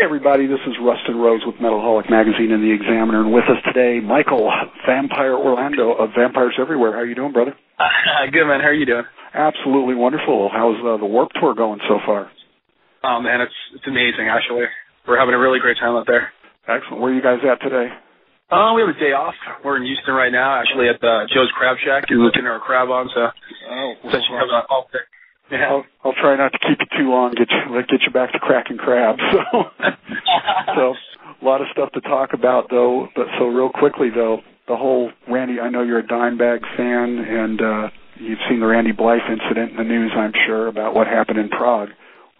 everybody, this is Rustin Rose with Metalholic Magazine and The Examiner, and with us today, Michael, Vampire Orlando of Vampires Everywhere. How are you doing, brother? Good, man. How are you doing? Absolutely wonderful. How's the Warp Tour going so far? Oh, man, it's amazing, actually. We're having a really great time out there. Excellent. Where are you guys at today? We have a day off. We're in Houston right now, actually, at Joe's Crab Shack. He's looking at our crab on, so... Oh, so she has an all day. Yeah. I'll try not to keep it too long, get you back to cracking crabs. So a lot of stuff to talk about, though. But so real quickly, though, the whole Randy, I know you're a Dimebag fan, and you've seen the Randy Blythe incident in the news, I'm sure, about what happened in Prague.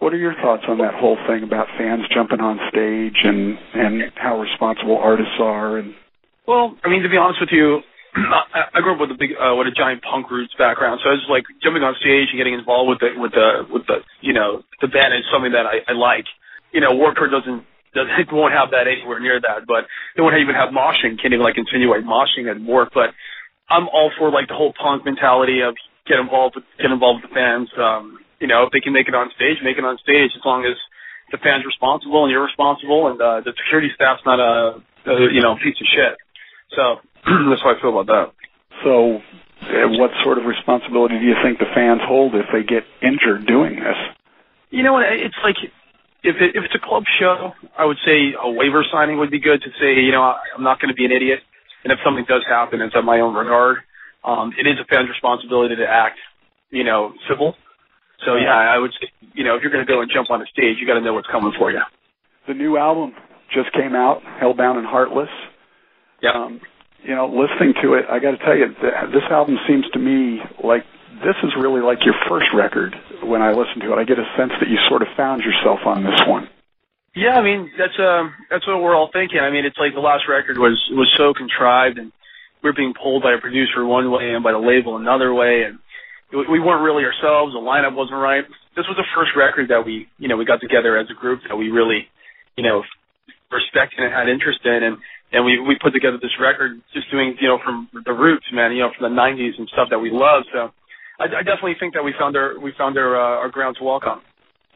What are your thoughts on that whole thing about fans jumping on stage and how responsible artists are? And well, I mean, to be honest with you, I grew up with a giant punk roots background, so I was like jumping on stage and getting involved with the the band is something that I like. Warped Tour won't have that anywhere near that, but they won't even have moshing. Can't even insinuate moshing at Warped, but I'm all for the whole punk mentality of get involved with the fans. If they can make it on stage, make it on stage, as long as the fans responsible and you're responsible and the security staff's not a piece of shit. So that's how I feel about that. So what sort of responsibility do you think the fans hold if they get injured doing this? It's like if it's a club show, I would say a waiver signing would be good to say, I'm not going to be an idiot. And if something does happen, it's at my own regard. It is a fan's responsibility to act, civil. So, yeah, I would say, if you're going to go and jump on a stage, you got to know what's coming for you. The new album just came out, Hellbound and Heartless. Yeah. Listening to it, I got to tell you, this album seems to me like this is really like your first record. When I listen to it, I get a sense that you sort of found yourself on this one. Yeah, I mean, that's what we're all thinking. I mean, it's like the last record was so contrived, and we were being pulled by a producer one way and by the label another way, and we weren't really ourselves. The lineup wasn't right. This was the first record that we got together as a group that we really, respected and had interest in, and we put together this record just doing, from the roots, man, from the 90s and stuff that we love. So I definitely think that we found our ground to walk on.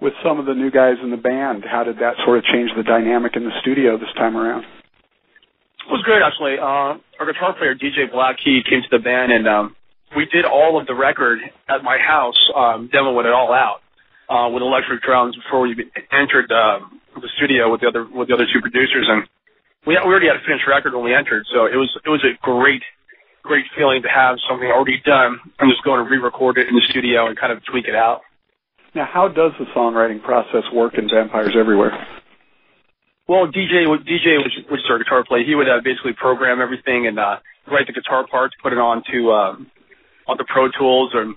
With some of the new guys in the band, how did that sort of change the dynamic in the studio this time around? It was great, actually. Our guitar player, DJ Black, he came to the band, and we did all of the record at my house, demoing it all out with electric drums before we entered the studio with the other two producers, and we already had a finished record when we entered. So it was a great feeling to have something already done and just go and re-record it in the studio and kind of tweak it out. Now, how does the songwriting process work in Vampires Everywhere? Well, DJ, which is our guitar player, he would basically program everything and write the guitar parts, put it on the Pro Tools, and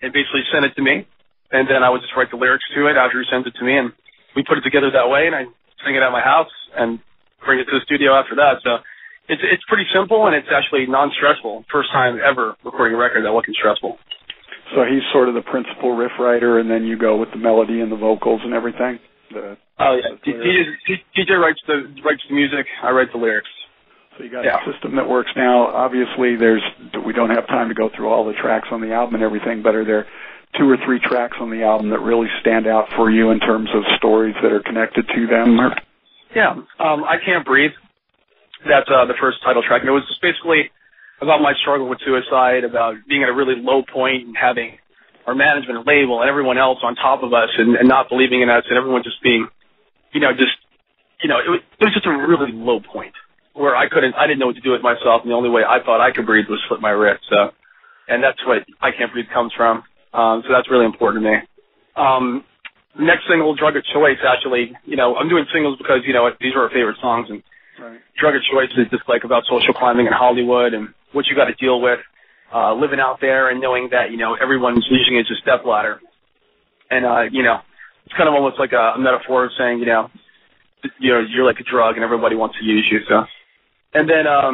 basically send it to me. And then I would just write the lyrics to it after he sends it to me, and we put it together that way, and I sing it at my house and bring it to the studio after that. So it's pretty simple, and it's actually non-stressful. First time ever recording a record that wasn't stressful. So he's sort of the principal riff writer, and then you go with the melody and the vocals and everything? Oh, yeah. DJ writes the music, I write the lyrics. So you got a system that works now. Obviously, we don't have time to go through all the tracks on the album and everything, but are there 2 or 3 tracks on the album that really stand out for you in terms of stories that are connected to them? Yeah. I Can't Breathe. That's the first title track. And it was just basically about my struggle with suicide, about being at a really low point and having our management and label and everyone else on top of us and not believing in us, and everyone just being, it was just a really low point where I didn't know what to do with myself, and the only way I thought I could breathe was slit my wrist. So, and that's what I Can't Breathe comes from. So that's really important to me. Next single, Drug of Choice, actually, I'm doing singles because, these are our favorite songs, and right. Drug of Choice is just about social climbing in Hollywood and what you got to deal with, living out there and knowing that, everyone's using it as a stepladder. And, it's kind of almost like a metaphor of saying, you're like a drug and everybody wants to use you. So, and then I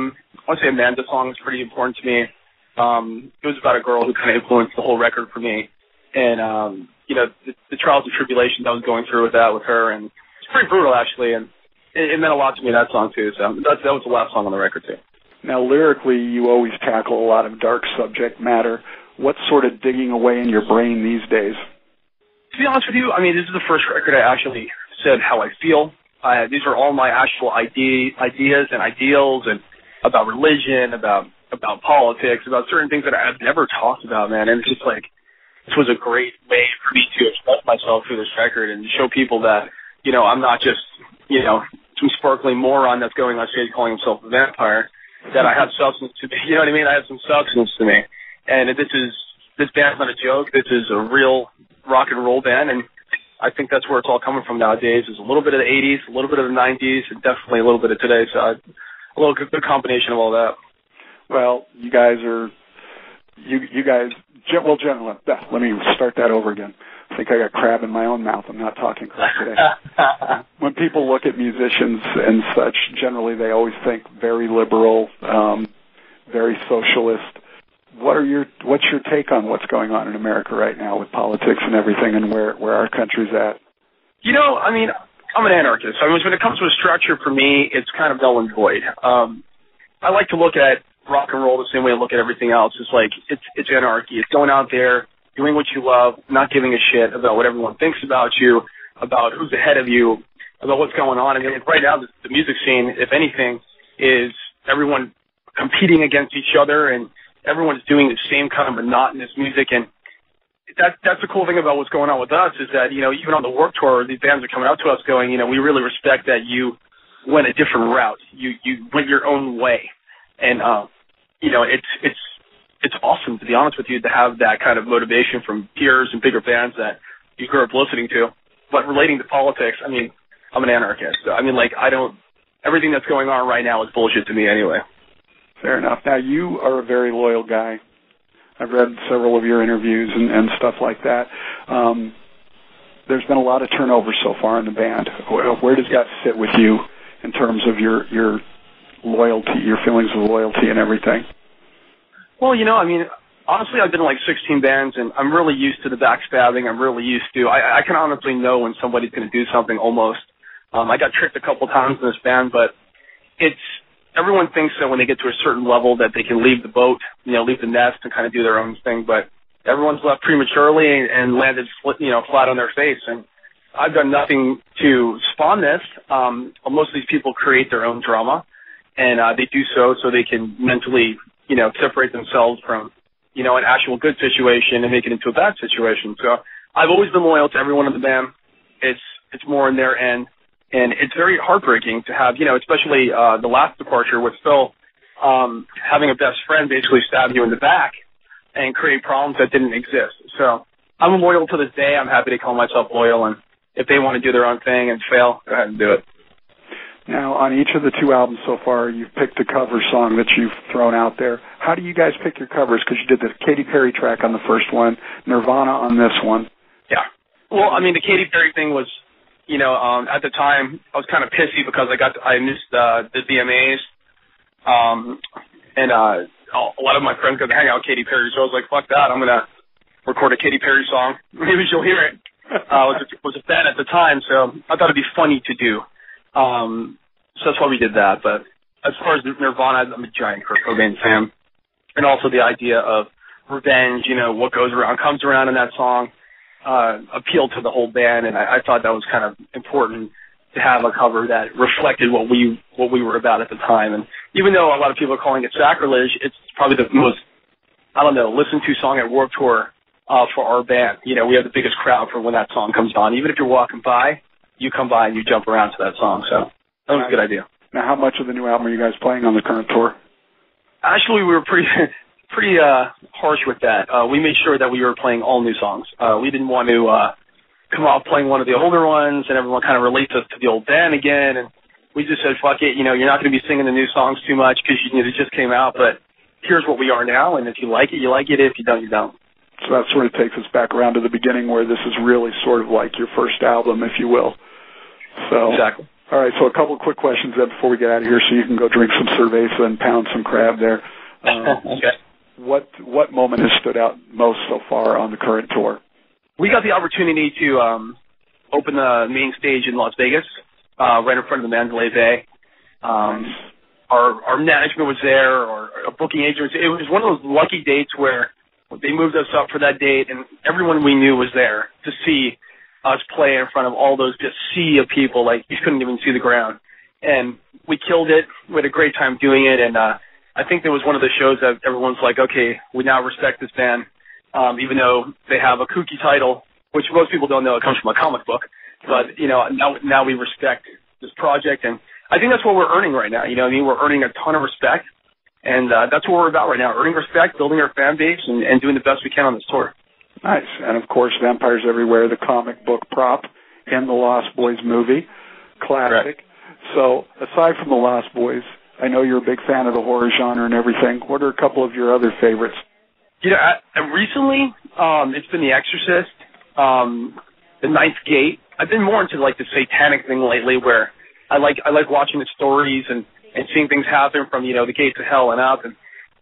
want to say Amanda song is pretty important to me. It was about a girl who kind of influenced the whole record for me. And, the trials and tribulations I was going through with her. And it's pretty brutal, actually. And it meant a lot to me, that song, too. So that was the last song on the record, too. Now, lyrically, you always tackle a lot of dark subject matter. What's sort of digging away in your brain these days? To be honest with you, I mean, this is the first record I actually said how I feel. These are all my actual ideas and ideals, and about religion, about politics, about certain things that I've never talked about, man. And it's just like, this was a great way for me to express myself through this record and show people that, you know, I'm not just, you know, some sparkling moron that's going on stage calling himself a vampire, that I have substance to me. You know what I mean? I have some substance to me. And this band's not a joke. This is a real rock and roll band, and I think that's where it's all coming from nowadays, is a little bit of the 80s, a little bit of the 90s, and definitely a little bit of today's side. A little good combination of all that. Well, you guys, gentlemen, let me start that over again. I think I got crab in my own mouth. I'm not talking crap today. When people look at musicians and such, generally they always think very liberal, very socialist. What's your take on what's going on in America right now with politics and everything, and where our country's at? You know, I mean, I'm an anarchist. I mean, when it comes to a structure, for me, it's kind of null and void. I like to look at rock and roll the same way I look at everything else. It's like, it's anarchy. It's going out there, doing what you love, not giving a shit about what everyone thinks about you, about who's ahead of you, about what's going on. I mean, right now, the music scene, if anything, is everyone competing against each other, and everyone's doing the same kind of monotonous music. And that's the cool thing about what's going on with us, is that, you know, even on the Warped Tour, these bands are coming out to us going, you know, we really respect that you went a different route. You went your own way. And, you know, it's awesome, to be honest with you, to have that kind of motivation from peers and bigger bands that you grew up listening to. But relating to politics, I mean, I'm an anarchist. So, I mean, like, everything that's going on right now is bullshit to me anyway. Fair enough. Now, you are a very loyal guy. I've read several of your interviews and stuff like that. There's been a lot of turnover so far in the band. Where does that sit with you in terms of your loyalty, your feelings of loyalty and everything? Well, you know, I mean, honestly, I've been in like 16 bands, and I'm really used to the backstabbing. I'm really used to, I can honestly know when somebody's going to do something almost. I got tricked a couple times in this band, but everyone thinks that when they get to a certain level that they can leave the boat, you know, leave the nest and kind of do their own thing, but everyone's left prematurely and landed, you know, flat on their face. And I've done nothing to spawn this. Most of these people create their own drama, and they do so they can mentally, you know, separate themselves from, you know, an actual good situation and make it into a bad situation. So I've always been loyal to everyone in the band. It's more in their end. And it's very heartbreaking to have, you know, especially the last departure with Phil, having a best friend basically stab you in the back and create problems that didn't exist. So I'm loyal to this day. I'm happy to call myself loyal. And if they want to do their own thing and fail, go ahead and do it. Now, on each of the two albums so far, you've picked a cover song that you've thrown out there. How do you guys pick your covers? Because you did the Katy Perry track on the first one, Nirvana on this one. Yeah. Well, I mean, the Katy Perry thing was, you know, at the time, I was kind of pissy because I missed the VMAs, and a lot of my friends got to hang out with Katy Perry, so I was like, fuck that, I'm going to record a Katy Perry song. Maybe she'll hear it. I was a fan at the time, so I thought it'd be funny to do. So that's why we did that. But as far as Nirvana, I'm a giant Kurt Cobain fan. And also the idea of revenge, you know, what goes around comes around in that song. Appealed to the whole band, and I thought that was kind of important to have a cover that reflected what we were about at the time. And even though a lot of people are calling it sacrilege, it's probably the most, I don't know, listened to song at Warped Tour for our band. You know, we have the biggest crowd for when that song comes on. Even if you're walking by, you come by and you jump around to that song. So that was a good idea. Now, how much of the new album are you guys playing on the current tour? Actually, we were pretty harsh with that. We made sure that we were playing all new songs. We didn't want to come off playing one of the older ones and everyone kind of relates us to the old band again. And we just said, fuck it, you know, you're not going to be singing the new songs too much because you know, it just came out. But here's what we are now, and if you like it, you like it. If you don't, you don't. So that sort of takes us back around to the beginning where this is really sort of like your first album, if you will. So exactly. All right, so a couple of quick questions then before we get out of here so you can go drink some cerveza and pound some crab there. Okay. What moment has stood out most so far on the current tour? We got the opportunity to open the main stage in Las Vegas, right in front of the Mandalay Bay. Nice. Our management was there, or a booking agent. It was one of those lucky dates where they moved us up for that date, and everyone we knew was there to see us play in front of all those just sea of people, like you couldn't even see the ground. And we killed it. We had a great time doing it. And I think there was one of the shows that everyone's like, okay, we now respect this band, even though they have a kooky title, which most people don't know. It comes from a comic book. But, now we respect this project. And I think that's what we're earning right now. We're earning a ton of respect. And that's what we're about right now, earning respect, building our fan base, and doing the best we can on this tour. Nice. And, of course, Vampires Everywhere, the comic book prop in the Lost Boys movie. Classic. Correct. So, aside from the Lost Boys, I know you're a big fan of the horror genre and everything. What are a couple of your other favorites? Recently, it's been The Exorcist, The Ninth Gate. I've been more into, like, the satanic thing lately where I like watching the stories and seeing things happen from, the gates of hell and up. And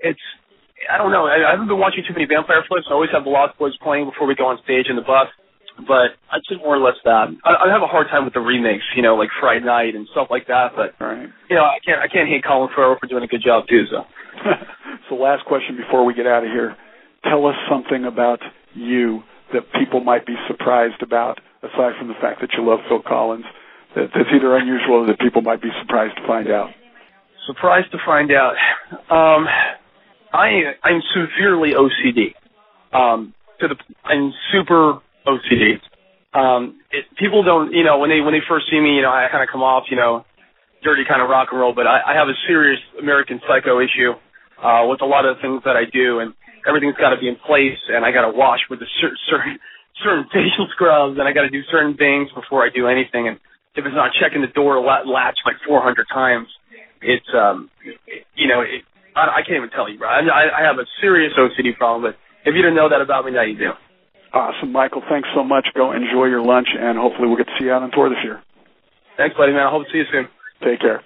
I don't know. I haven't been watching too many vampire flicks. I always have the Lost Boys playing before we go on stage in the bus. But I'd say more or less that. I have a hard time with the remakes, like Fright Night and stuff like that. But, right. I can't hate Colin Farrell for doing a good job, too. So, so last question before we get out of here. Tell us something about you that people might be surprised about, aside from the fact that you love Phil Collins, that's either unusual or that people might be surprised to find out. Surprised to find out. I'm severely OCD. I'm super OCD. People don't, when they first see me, I kind of come off, dirty kind of rock and roll, but I have a serious American Psycho issue with a lot of things that I do, and everything's got to be in place, and I got to wash with a certain facial scrubs, and I got to do certain things before I do anything, and if it's not checking the door latch like 400 times, it's, I can't even tell you, bro. I have a serious OCD problem, but if you didn't know that about me, now you do. Awesome, Michael. Thanks so much. Go enjoy your lunch, and hopefully we'll get to see you out on tour this year. Thanks, buddy, man. I hope to see you soon. Take care.